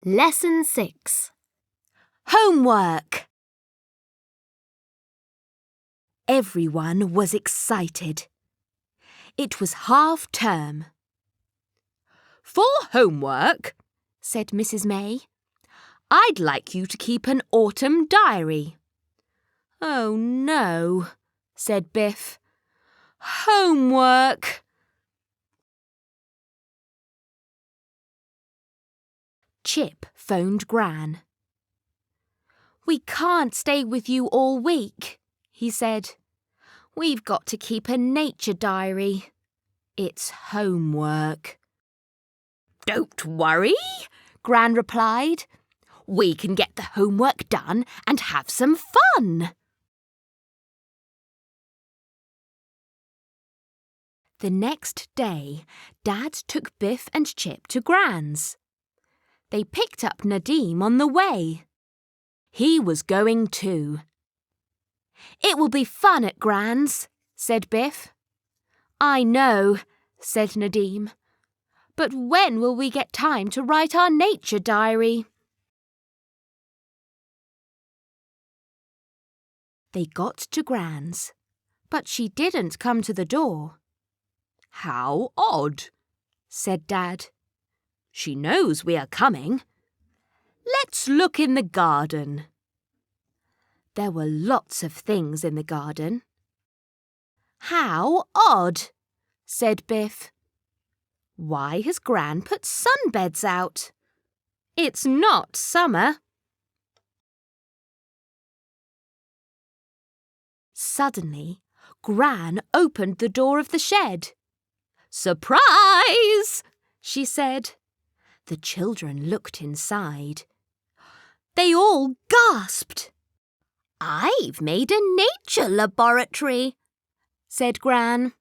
Lesson 6. Homework! Everyone was excited. It was half-term. "For homework," said Mrs. May, "I'd like you to keep an autumn diary." "Oh, no," said Biff. "Homework!" Chip phoned Gran. "We can't stay with you all week," he said. "We've got to keep a nature diary. It's homework." "Don't worry," Gran replied. "We can get the homework done and have some fun." The next day, Dad took Biff and Chip to Gran's. They picked up Nadim on the way. He was going too. "It will be fun at Gran's," said Biff. "I know," said Nadim. "But when will we get time to write our nature diary?" They got to Gran's, but she didn't come to the door. "How odd," said Dad. "She knows we are coming. Let's look in the garden." There were lots of things in the garden. "How odd," said Biff. "Why has Gran put sunbeds out? It's not summer." Suddenly, Gran opened the door of the shed. "Surprise!" she said. The children looked inside. They all gasped. "I've made a nature laboratory," said Gran.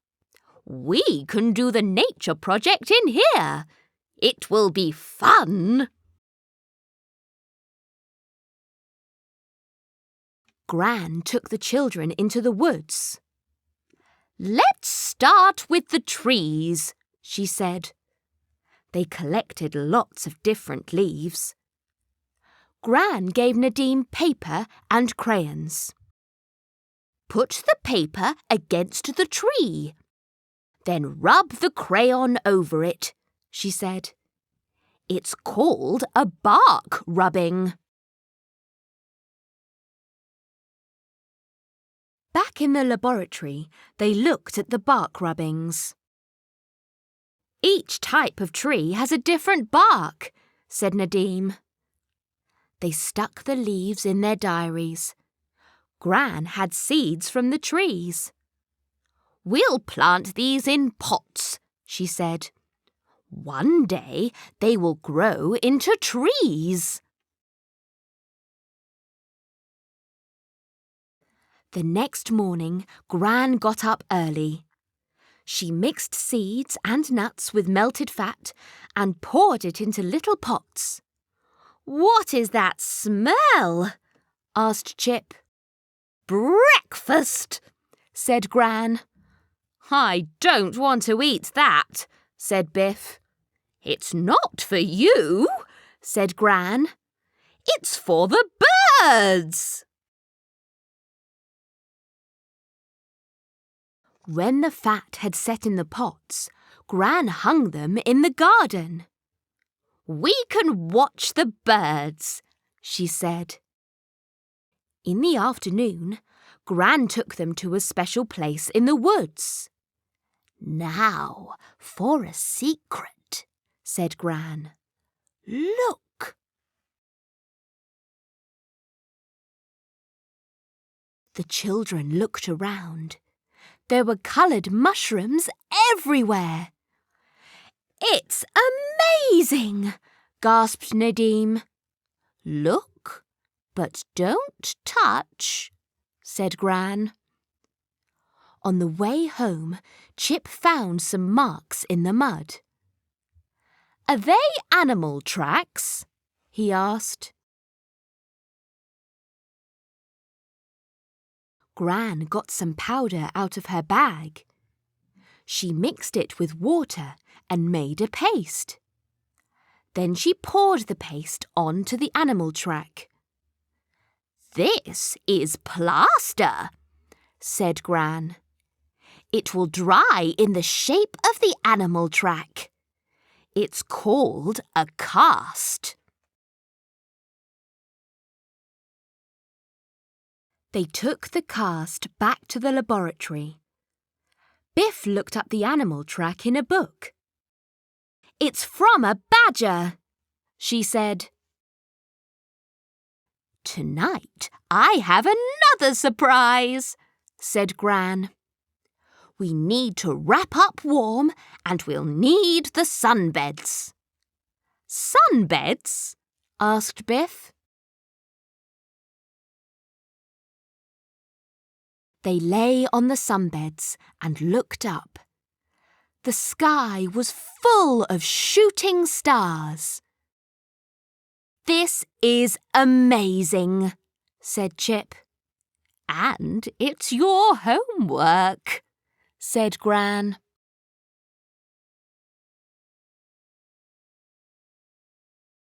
"We can do the nature project in here. It will be fun." Gran took the children into the woods. "Let's start with the trees," she said. They collected lots of different leaves. Gran gave Nadim paper and crayons. "Put the paper against the tree. Then rub the crayon over it," she said. "It's called a bark rubbing." Back in the laboratory, they looked at the bark rubbings. "Each type of tree has a different bark," said Nadim. They stuck the leaves in their diaries. Gran had seeds from the trees. "We'll plant these in pots," she said. "One day they will grow into trees." The next morning, Gran got up early. She mixed seeds and nuts with melted fat and poured it into little pots. "What is that smell?" asked Chip. "Breakfast," said Gran. "I don't want to eat that," said Biff. "It's not for you," said Gran. "It's for the birds." When the fat had set in the pots, Gran hung them in the garden. "We can watch the birds," she said. In the afternoon, Gran took them to a special place in the woods. "Now for a secret," said Gran. "Look." The children looked around. There were coloured mushrooms everywhere. "It's amazing!" gasped Nadim. "Look, but don't touch," said Gran. On the way home, Chip found some marks in the mud. "Are they animal tracks?" he asked. Gran got some powder out of her bag. She mixed it with water and made a paste. Then she poured the paste onto the animal track. "This is plaster," said Gran. "It will dry in the shape of the animal track. It's called a cast." They took the cast back to the laboratory. Biff looked up the animal track in a book. "It's from a badger," she said. "Tonight I have another surprise," said Gran. "We need to wrap up warm and we'll need the sunbeds." "Sunbeds?" asked Biff. They lay on the sunbeds and looked up. The sky was full of shooting stars. "This is amazing," said Chip. "And it's your homework," said Gran.